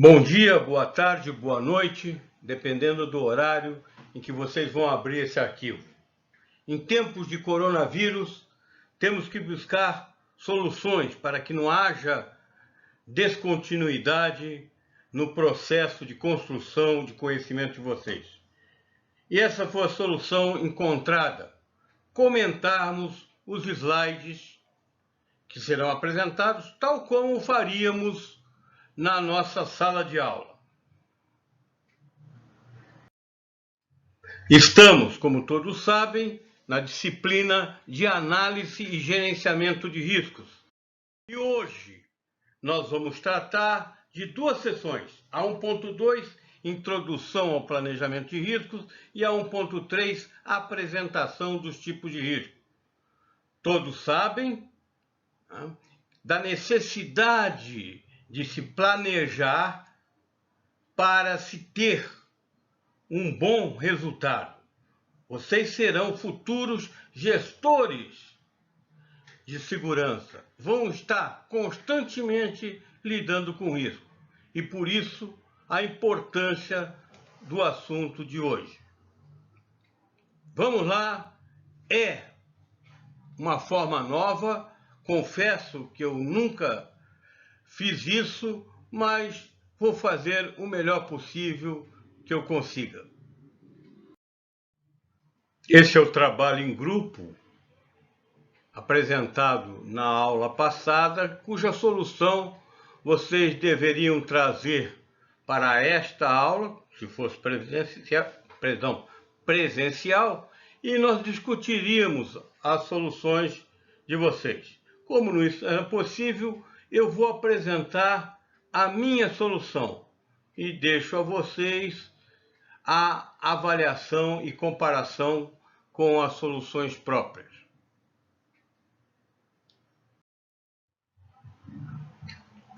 Bom dia, boa tarde, boa noite, dependendo do horário em que vocês vão abrir esse arquivo. Em tempos de coronavírus, temos que buscar soluções para que não haja descontinuidade no processo de construção de conhecimento de vocês. E essa foi a solução encontrada: comentarmos os slides que serão apresentados, tal como faríamos na nossa sala de aula. Estamos, como todos sabem, na disciplina de análise e gerenciamento de riscos. E hoje nós vamos tratar de duas sessões, a 1.2, introdução ao planejamento de riscos, e a 1.3, apresentação dos tipos de risco. Todos sabem, né, da necessidade de se planejar para se ter um bom resultado. Vocês serão futuros gestores de segurança. Vão estar constantemente lidando com risco. E por isso a importância do assunto de hoje. Vamos lá. É uma forma nova. Confesso que eu nunca fiz isso, mas vou fazer o melhor possível que eu consiga. Esse é o trabalho em grupo apresentado na aula passada, cuja solução vocês deveriam trazer para esta aula, se fosse presencial, e nós discutiríamos as soluções de vocês. Como não isso era possível, eu vou apresentar a minha solução e deixo a vocês a avaliação e comparação com as soluções próprias.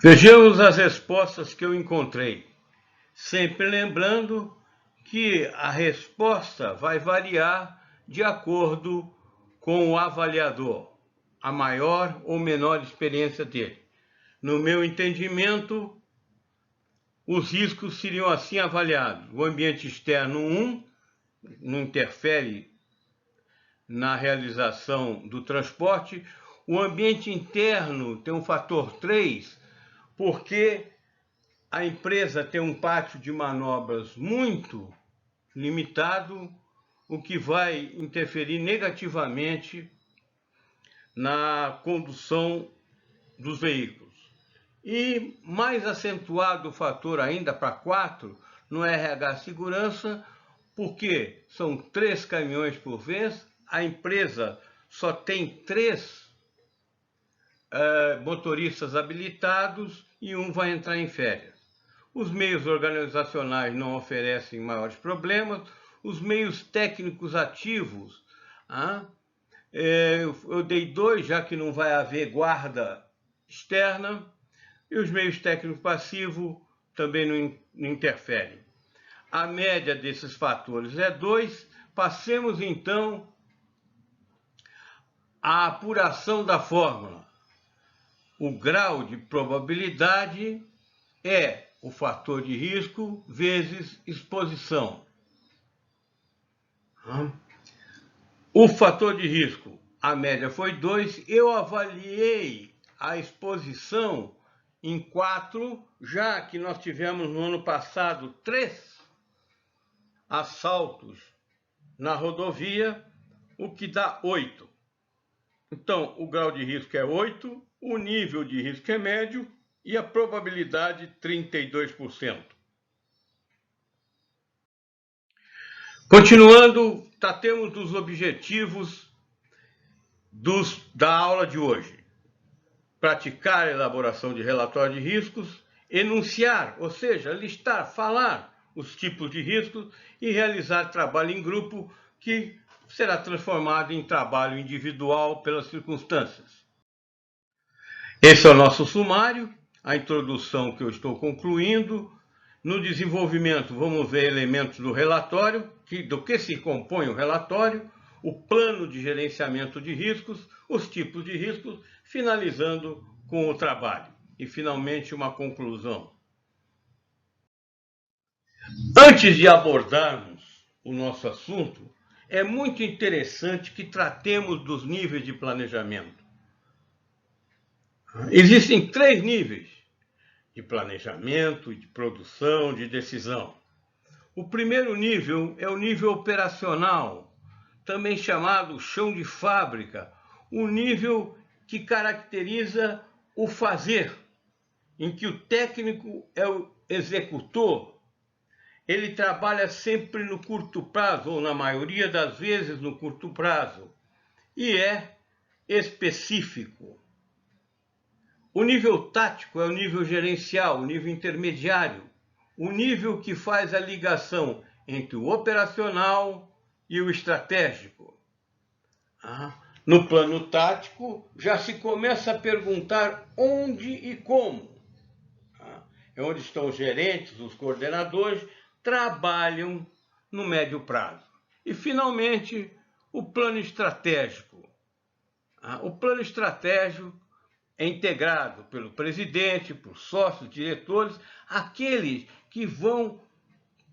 Vejamos as respostas que eu encontrei, sempre lembrando que a resposta vai variar de acordo com o avaliador, a maior ou menor experiência dele. No meu entendimento, os riscos seriam assim avaliados: o ambiente externo 1, não interfere na realização do transporte. O ambiente interno tem um fator 3, porque a empresa tem um pátio de manobras muito limitado, o que vai interferir negativamente na condução dos veículos. E mais acentuado o fator ainda para 4 no RH Segurança, porque são 3 caminhões por vez, a empresa só tem 3 motoristas habilitados e um vai entrar em férias. Os meios organizacionais não oferecem maiores problemas, os meios técnicos ativos, eu dei 2, já que não vai haver guarda externa, e os meios técnicos passivos também não interferem. A média desses fatores é 2. Passemos então à apuração da fórmula. O grau de probabilidade é o fator de risco vezes exposição. O fator de risco, a média foi 2. Eu avaliei a exposição em 4, já que nós tivemos no ano passado 3 assaltos na rodovia, o que dá 8. Então, o grau de risco é 8, o nível de risco é médio e a probabilidade 32%. Continuando, tratemos dos objetivos da aula de hoje. Praticar a elaboração de relatório de riscos, enunciar, ou seja, listar, falar os tipos de riscos e realizar trabalho em grupo que será transformado em trabalho individual pelas circunstâncias. Esse é o nosso sumário, a introdução que eu estou concluindo. No desenvolvimento, vamos ver elementos do relatório, do que se compõe o relatório, o plano de gerenciamento de riscos, os tipos de riscos, finalizando com o trabalho. E, finalmente, uma conclusão. Antes de abordarmos o nosso assunto, é muito interessante que tratemos dos níveis de planejamento. Existem 3 níveis de planejamento, de produção, de decisão. O primeiro nível é o nível operacional, também chamado chão de fábrica, o nível que caracteriza o fazer, em que o técnico é o executor. Ele trabalha sempre no curto prazo, ou na maioria das vezes no curto prazo, e é específico. O nível tático é o nível gerencial, o nível intermediário, o nível que faz a ligação entre o operacional e o estratégico. No plano tático, já se começa a perguntar onde e como. É onde estão os gerentes, os coordenadores, trabalham no médio prazo. E, finalmente, o plano estratégico. O plano estratégico é integrado pelo presidente, por sócios, diretores, aqueles que vão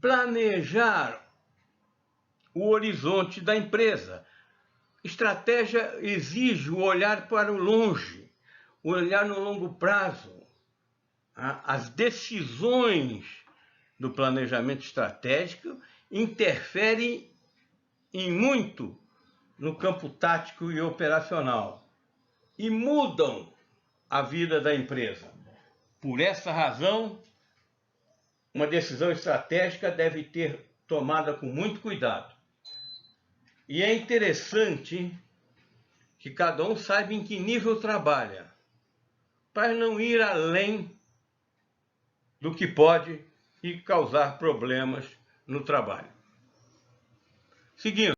planejar o horizonte da empresa. Estratégia exige o olhar para o longe, o olhar no longo prazo. As decisões do planejamento estratégico interferem em muito no campo tático e operacional e mudam a vida da empresa. Por essa razão, uma decisão estratégica deve ter tomada com muito cuidado. E é interessante que cada um saiba em que nível trabalha, para não ir além do que pode e causar problemas no trabalho. Seguindo,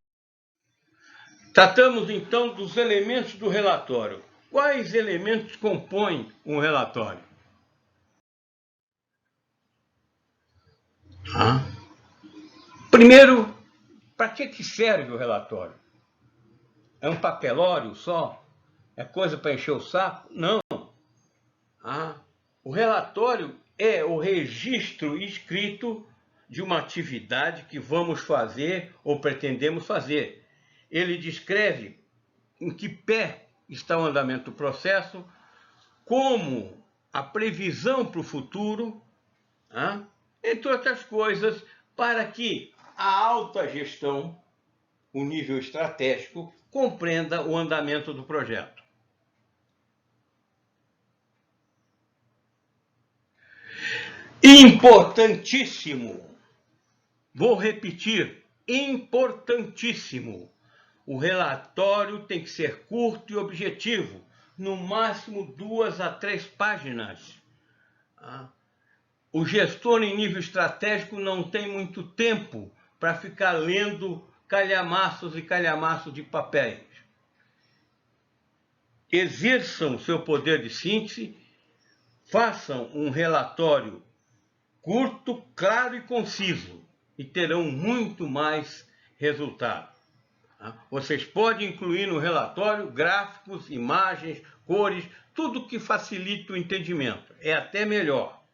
tratamos então dos elementos do relatório. Quais elementos compõem um relatório? Primeiro, para que serve o relatório? É um papelório só? É coisa para encher o saco? Não. O relatório é o registro escrito de uma atividade que vamos fazer ou pretendemos fazer. Ele descreve em que pé está o andamento do processo, como a previsão para o futuro, entre outras coisas, para que a alta gestão, o nível estratégico, compreenda o andamento do projeto. Importantíssimo, vou repetir, importantíssimo, o relatório tem que ser curto e objetivo, no máximo 2 a 3 páginas. O gestor em nível estratégico não tem muito tempo para ficar lendo calhamaços e calhamaços de papéis. Exerçam seu poder de síntese, façam um relatório curto, claro e conciso e terão muito mais resultado. Vocês podem incluir no relatório gráficos, imagens, cores, tudo que facilite o entendimento. É até melhor.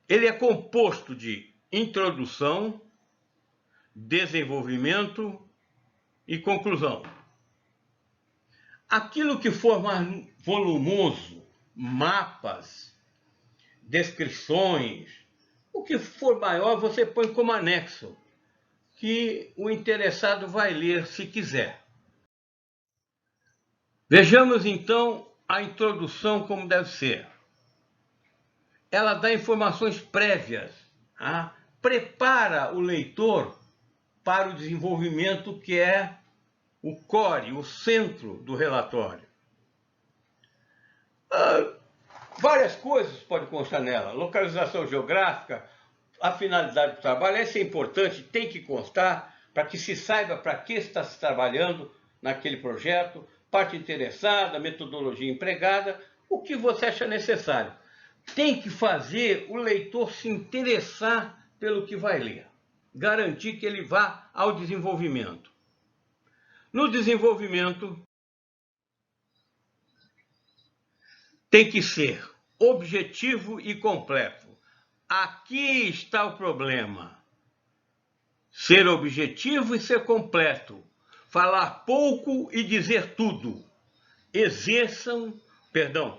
Ele é composto de introdução, desenvolvimento e conclusão. Aquilo que for mais volumoso, mapas, descrições, o que for maior você põe como anexo, que o interessado vai ler se quiser. Vejamos então a introdução como deve ser. Ela dá informações prévias, prepara o leitor para o desenvolvimento que é o core, o centro do relatório. Várias coisas podem constar nela. Localização geográfica, a finalidade do trabalho, essa é importante, tem que constar para que se saiba para que está se trabalhando naquele projeto, parte interessada, metodologia empregada, o que você acha necessário. Tem que fazer o leitor se interessar pelo que vai ler, garantir que ele vá ao desenvolvimento. No desenvolvimento, tem que ser objetivo e completo. Aqui está o problema. Ser objetivo e ser completo. Falar pouco e dizer tudo.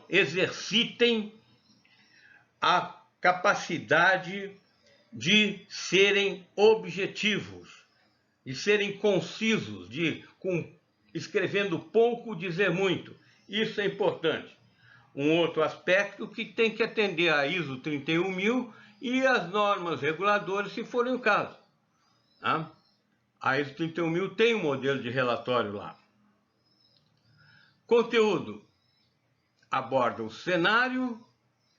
Exercitem a capacidade de serem objetivos, de serem concisos, escrevendo pouco, dizer muito. Isso é importante. Um outro aspecto que tem que atender a ISO 31000 e as normas reguladoras, se forem o caso. Tá? A ISO 31000 tem um modelo de relatório lá. Conteúdo aborda o cenário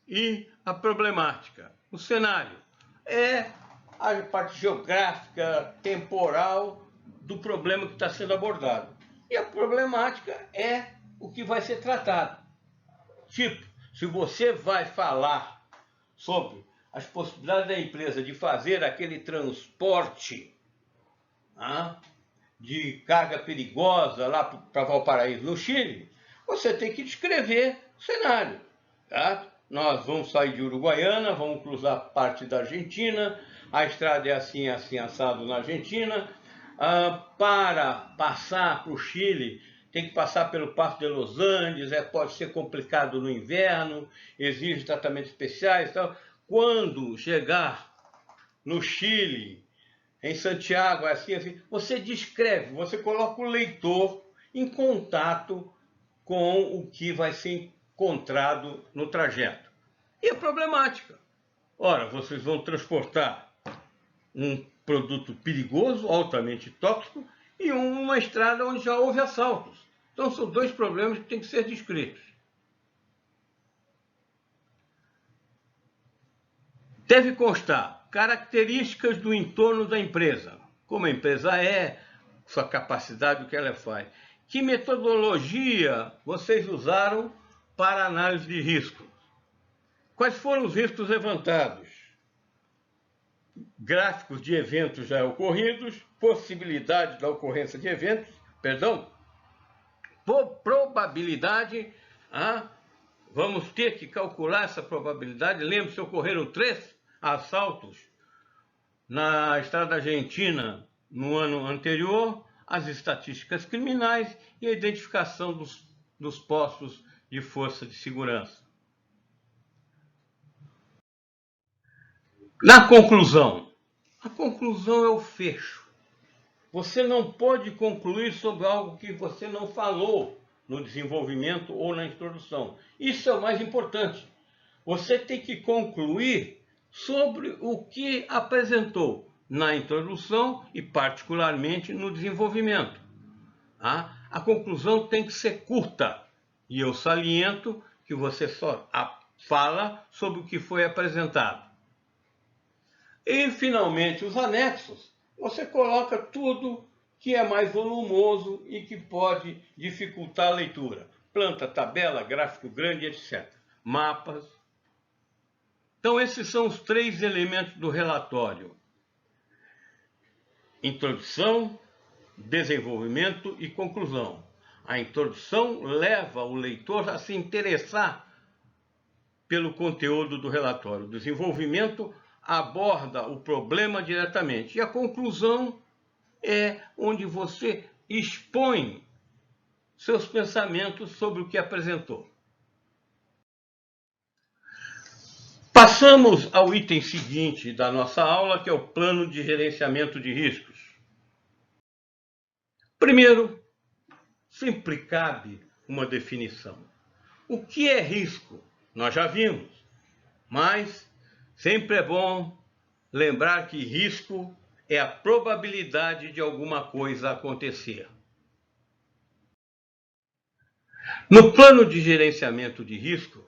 e a problemática. O cenário é a parte geográfica, temporal do problema que está sendo abordado. E a problemática é o que vai ser tratado. Tipo, se você vai falar sobre as possibilidades da empresa de fazer aquele transporte de carga perigosa lá para Valparaíso, no Chile, você tem que descrever o cenário. Tá? Nós vamos sair de Uruguaiana, vamos cruzar parte da Argentina, a estrada é assim, assim, assado na Argentina. Para passar para o Chile, tem que passar pelo Passo de Los Andes, pode ser complicado no inverno, exige tratamentos especiais. Tal. Quando chegar no Chile, em Santiago, assim, você descreve, você coloca o leitor em contato com o que vai ser encontrado no trajeto. E a problemática? Ora, vocês vão transportar um produto perigoso, altamente tóxico, e uma estrada onde já houve assaltos. Então são dois problemas que têm que ser descritos. Deve constar características do entorno da empresa, como a empresa é, sua capacidade, o que ela faz. Que metodologia vocês usaram para análise de risco? Quais foram os riscos levantados? Gráficos de eventos já ocorridos, possibilidade da ocorrência de eventos, probabilidade, vamos ter que calcular essa probabilidade. Lembre-se, ocorreram 3 assaltos na estrada argentina no ano anterior, as estatísticas criminais e a identificação dos postos de força de segurança. Na conclusão, a conclusão é o fecho. Você não pode concluir sobre algo que você não falou no desenvolvimento ou na introdução. Isso é o mais importante. Você tem que concluir sobre o que apresentou na introdução e particularmente no desenvolvimento. A conclusão tem que ser curta e eu saliento que você só fala sobre o que foi apresentado. E, finalmente, os anexos, você coloca tudo que é mais volumoso e que pode dificultar a leitura. Planta, tabela, gráfico grande, etc. Mapas. Então, esses são os 3 elementos do relatório: introdução, desenvolvimento e conclusão. A introdução leva o leitor a se interessar pelo conteúdo do relatório. O desenvolvimento aborda o problema diretamente. E a conclusão é onde você expõe seus pensamentos sobre o que apresentou. Passamos ao item seguinte da nossa aula, que é o plano de gerenciamento de riscos. Primeiro, sempre cabe uma definição. O que é risco? Nós já vimos, mas sempre é bom lembrar que risco é a probabilidade de alguma coisa acontecer. No plano de gerenciamento de risco,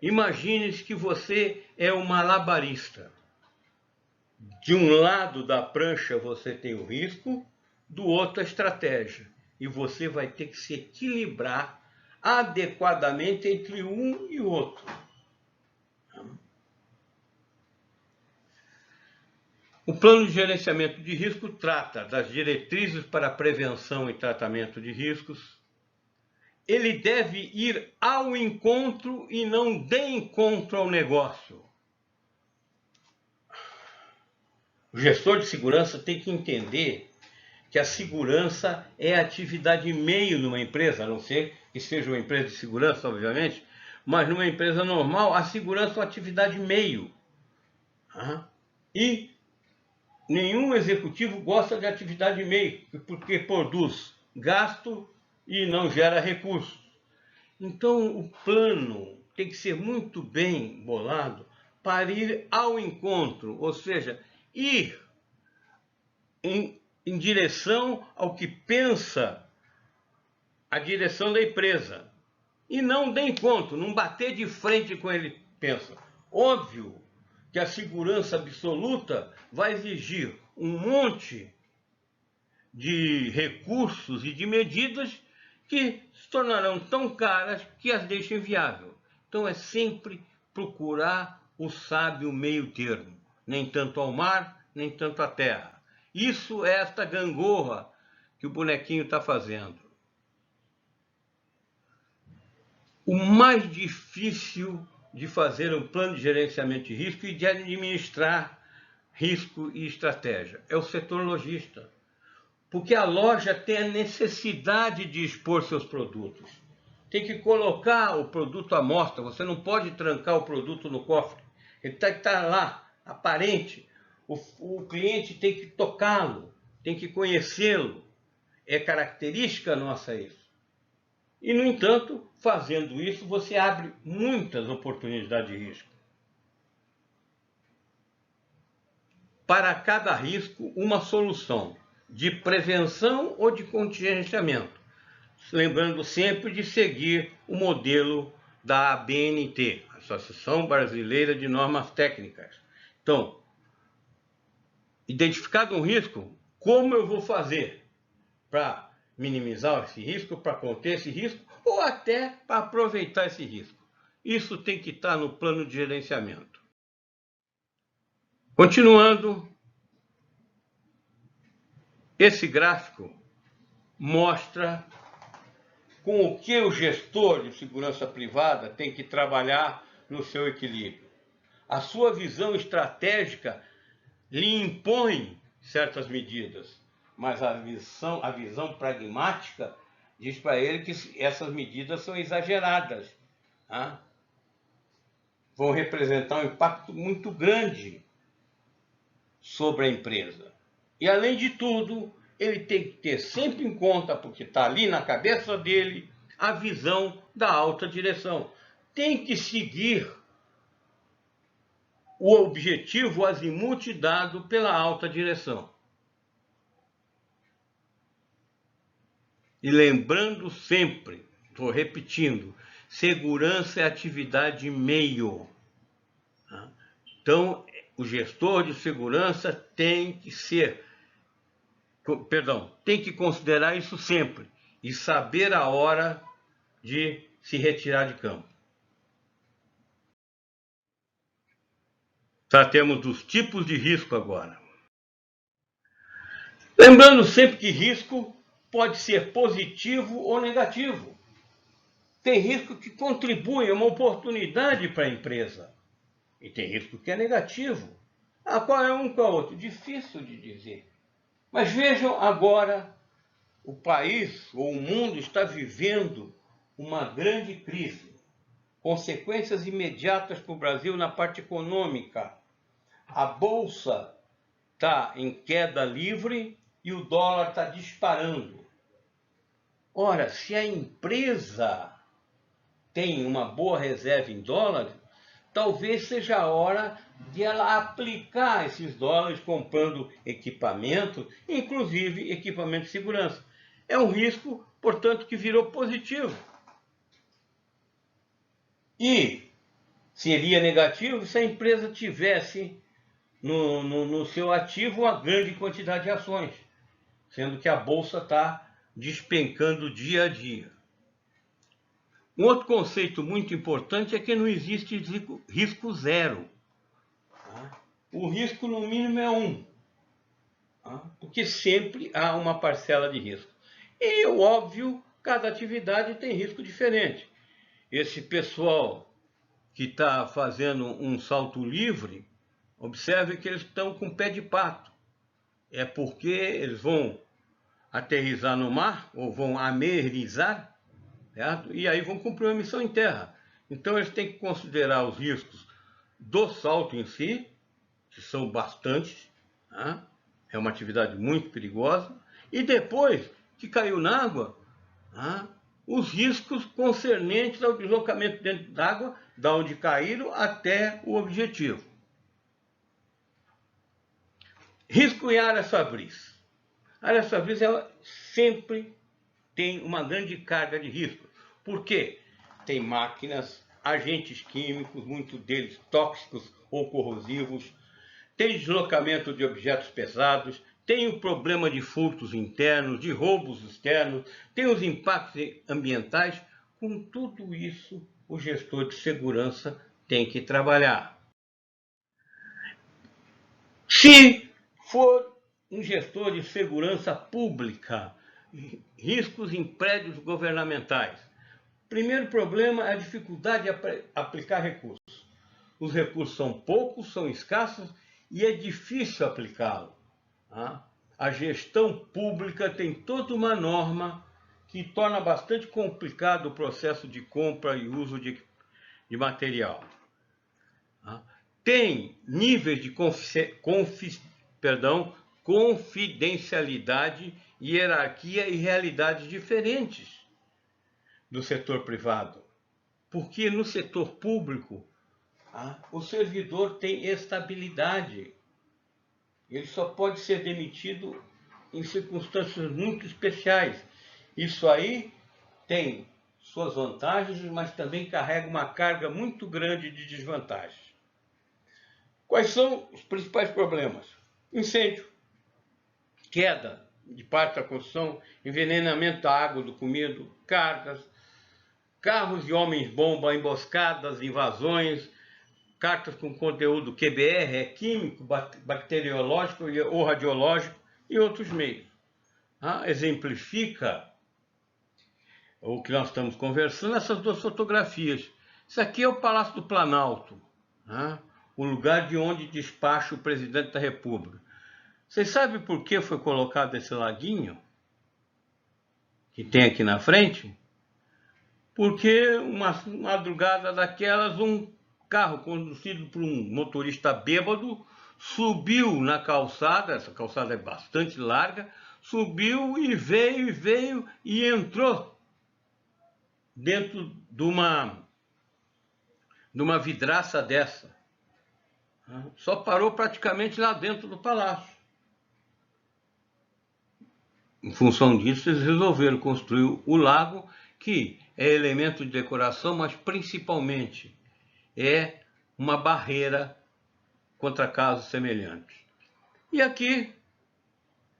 imagine que você é um malabarista. De um lado da prancha você tem o risco, do outro a estratégia. E você vai ter que se equilibrar adequadamente entre um e o outro. O plano de gerenciamento de risco trata das diretrizes para a prevenção e tratamento de riscos. Ele deve ir ao encontro e não de encontro ao negócio. O gestor de segurança tem que entender que a segurança é a atividade meio numa empresa, a não ser que seja uma empresa de segurança, obviamente, mas numa empresa normal, a segurança é uma atividade meio. E nenhum executivo gosta de atividade meio, porque produz gasto e não gera recursos. Então, o plano tem que ser muito bem bolado para ir ao encontro, ou seja, ir em direção ao que pensa a direção da empresa. E não de encontro, não bater de frente com ele pensa. Óbvio que a segurança absoluta vai exigir um monte de recursos e de medidas que se tornarão tão caras que as deixem inviável. Então é sempre procurar o sábio meio termo, nem tanto ao mar, nem tanto à terra. Isso é esta gangorra que o bonequinho está fazendo. O mais difícil de fazer um plano de gerenciamento de risco e de administrar risco e estratégia é o setor lojista. Porque a loja tem a necessidade de expor seus produtos. Tem que colocar o produto à mostra, você não pode trancar o produto no cofre. Ele tem que estar lá, aparente. O cliente tem que tocá-lo, tem que conhecê-lo. É característica nossa isso. E, no entanto, fazendo isso, você abre muitas oportunidades de risco. Para cada risco, uma solução de prevenção ou de contingenciamento. Lembrando sempre de seguir o modelo da ABNT, Associação Brasileira de Normas Técnicas. Então, identificado um risco, como eu vou fazer para minimizar esse risco, para conter esse risco, ou até para aproveitar esse risco. Isso tem que estar no plano de gerenciamento. Continuando, esse gráfico mostra com o que o gestor de segurança privada tem que trabalhar no seu equilíbrio. A sua visão estratégica lhe impõe certas medidas, mas a visão pragmática diz para ele que essas medidas são exageradas. Vão representar um impacto muito grande sobre a empresa. E, além de tudo, ele tem que ter sempre em conta, porque está ali na cabeça dele, a visão da alta direção. Tem que seguir o objetivo azimuth dado pela alta direção. E lembrando sempre, estou repetindo, segurança é atividade meio. Então, o gestor de segurança tem que considerar isso sempre e saber a hora de se retirar de campo. Tratemos dos tipos de risco agora. Lembrando sempre que risco pode ser positivo ou negativo. Tem risco que contribui a uma oportunidade para a empresa. E tem risco que é negativo. Qual é um, qual é o outro? Difícil de dizer. Mas vejam agora, o país ou o mundo está vivendo uma grande crise. Consequências imediatas para o Brasil na parte econômica. A bolsa está em queda livre e o dólar está disparando. Ora, se a empresa tem uma boa reserva em dólares, talvez seja a hora de ela aplicar esses dólares comprando equipamento, inclusive equipamento de segurança. É um risco, portanto, que virou positivo. E seria negativo se a empresa tivesse no seu ativo uma grande quantidade de ações, sendo que a bolsa está despencando dia a dia. Um outro conceito muito importante é que não existe risco zero. O risco no mínimo é 1, porque sempre há uma parcela de risco. E, óbvio, cada atividade tem risco diferente. Esse pessoal que está fazendo um salto livre, observe que eles estão com pé de pato. É porque eles vão aterrissar no mar, ou vão amerizar, certo? E aí vão cumprir uma missão em terra. Então eles têm que considerar os riscos do salto em si, que são bastantes, tá? É uma atividade muito perigosa, e depois que caiu na água, tá? Os riscos concernentes ao deslocamento dentro d'água, da onde caíram até o objetivo. Risco em áreas fabris. A área fabris ela sempre tem uma grande carga de risco. Por quê? Tem máquinas, agentes químicos, muitos deles tóxicos ou corrosivos, tem deslocamento de objetos pesados, tem o problema de furtos internos, de roubos externos, tem os impactos ambientais. Com tudo isso, o gestor de segurança tem que trabalhar. Se for um gestor de segurança pública, riscos em prédios governamentais. Primeiro problema é a dificuldade de aplicar recursos. Os recursos são poucos, são escassos e é difícil aplicá-los. A gestão pública tem toda uma norma que torna bastante complicado o processo de compra e uso de material. Tem níveis de confidencialidade, hierarquia e realidades diferentes do setor privado. Porque no setor público, o servidor tem estabilidade. Ele só pode ser demitido em circunstâncias muito especiais. Isso aí tem suas vantagens, mas também carrega uma carga muito grande de desvantagens. Quais são os principais problemas? Incêndio, queda de parte da construção, envenenamento da água do comido, cargas, carros de homens-bomba, emboscadas, invasões, cartas com conteúdo QBR, químico, bacteriológico ou radiológico e outros meios. Exemplifica o que nós estamos conversando, essas duas fotografias. Isso aqui é o Palácio do Planalto, o lugar de onde despacha o presidente da República. Vocês sabem por que foi colocado esse laguinho que tem aqui na frente? Porque uma madrugada daquelas, um carro conduzido por um motorista bêbado subiu na calçada, essa calçada é bastante larga, subiu e veio e entrou dentro de uma vidraça dessa. Só parou praticamente lá dentro do palácio. Em função disso, eles resolveram construir o lago, que é elemento de decoração, mas principalmente é uma barreira contra casos semelhantes. E aqui,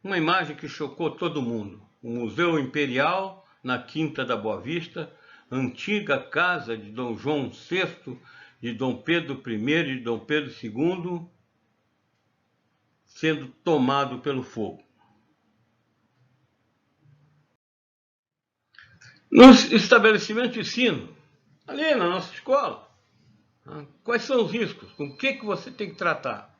uma imagem que chocou todo mundo. O Museu Imperial, na Quinta da Boa Vista, antiga casa de Dom João VI, de Dom Pedro I e de Dom Pedro II, sendo tomado pelo fogo. Nos estabelecimentos de ensino, ali na nossa escola, quais são os riscos? Com o que você tem que tratar?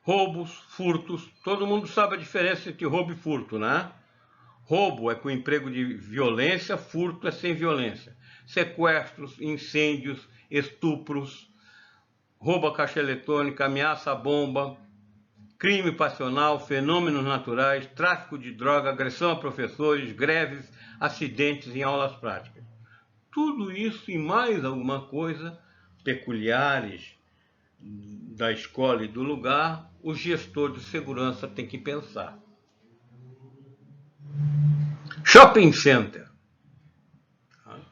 Roubos, furtos, todo mundo sabe a diferença entre roubo e furto, né? Roubo é com emprego de violência, furto é sem violência. Sequestros, incêndios, estupros, roubo a caixa eletrônica, ameaça à bomba, crime passional, fenômenos naturais, tráfico de droga, agressão a professores, greves, acidentes em aulas práticas. Tudo isso e mais alguma coisa peculiares da escola e do lugar, o gestor de segurança tem que pensar. Shopping center.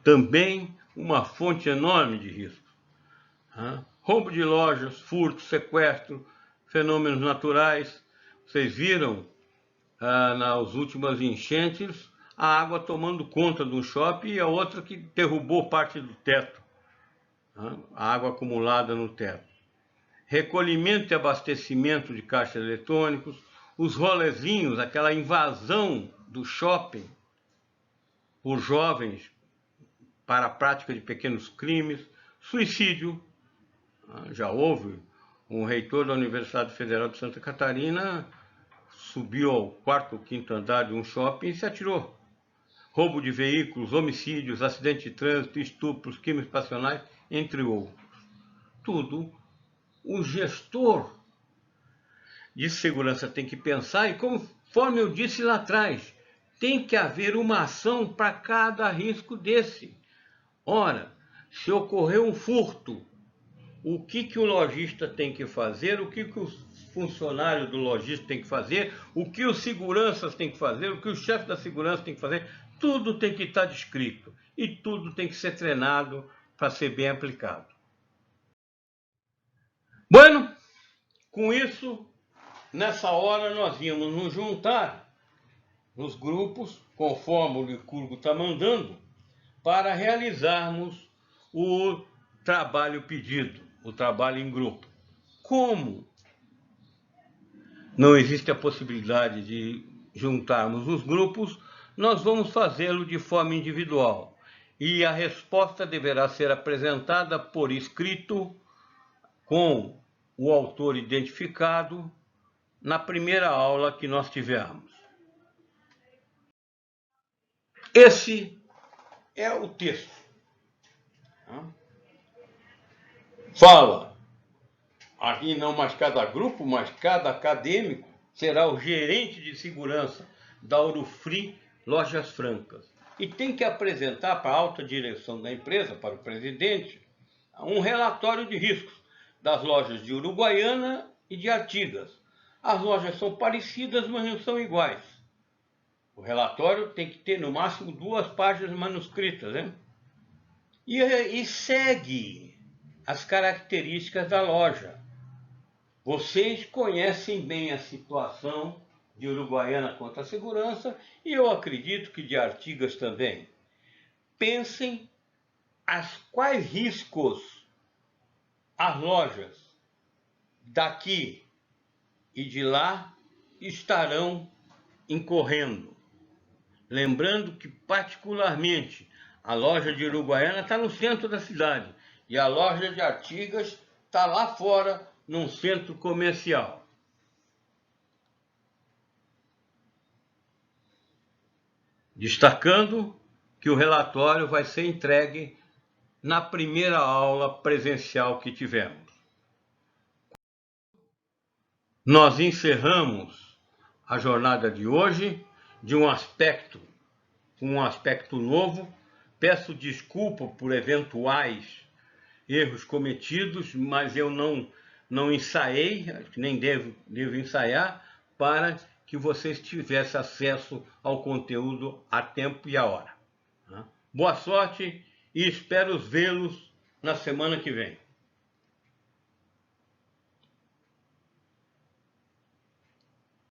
Também uma fonte enorme de risco. Roubo de lojas, furto, sequestro, fenômenos naturais. Vocês viram nas últimas enchentes a água tomando conta de um shopping e a outra que derrubou parte do teto. A água acumulada no teto. Recolhimento e abastecimento de caixas eletrônicos, os rolezinhos, aquela invasão do shopping por jovens para a prática de pequenos crimes, suicídio. Já houve um reitor da Universidade Federal de Santa Catarina subiu ao quarto ou quinto andar de um shopping e se atirou. Roubo de veículos, homicídios, acidente de trânsito, estupros, crimes passionais, entre outros. Tudo o gestor de segurança tem que pensar e, conforme eu disse lá atrás, tem que haver uma ação para cada risco desse. Ora, se ocorrer um furto, o que o lojista tem que fazer, o que o funcionário do lojista tem que fazer, o que os seguranças têm que fazer, o que o chefe da segurança tem que fazer, tudo tem que estar descrito e tudo tem que ser treinado para ser bem aplicado. Bueno, com isso, nessa hora nós íamos nos juntar nos grupos, conforme o Licurgo está mandando, para realizarmos o trabalho pedido, o trabalho em grupo. Como não existe a possibilidade de juntarmos os grupos, nós vamos fazê-lo de forma individual. E a resposta deverá ser apresentada por escrito, com o autor identificado, na primeira aula que nós tivermos. Esse é o texto. Fala, aqui não mais cada grupo, mas cada acadêmico será o gerente de segurança da Ourofri Lojas Francas. E tem que apresentar para a alta direção da empresa, para o presidente, um relatório de riscos das lojas de Uruguaiana e de Artigas. As lojas são parecidas, mas não são iguais. O relatório tem que ter no máximo 2 páginas manuscritas, né? E segue as características da loja. Vocês conhecem bem a situação de Uruguaiana quanto à segurança e eu acredito que de Artigas também. Pensem quais riscos as lojas daqui e de lá estarão incorrendo. Lembrando que, particularmente, a loja de Uruguaiana está no centro da cidade e a loja de Artigas está lá fora, num centro comercial. Destacando que o relatório vai ser entregue na primeira aula presencial que tivemos. Nós encerramos a jornada de hoje de um aspecto novo. Peço desculpa por eventuais erros cometidos, mas eu não ensaiei, nem devo ensaiar, para que vocês tivessem acesso ao conteúdo a tempo e a hora. Boa sorte e espero vê-los na semana que vem.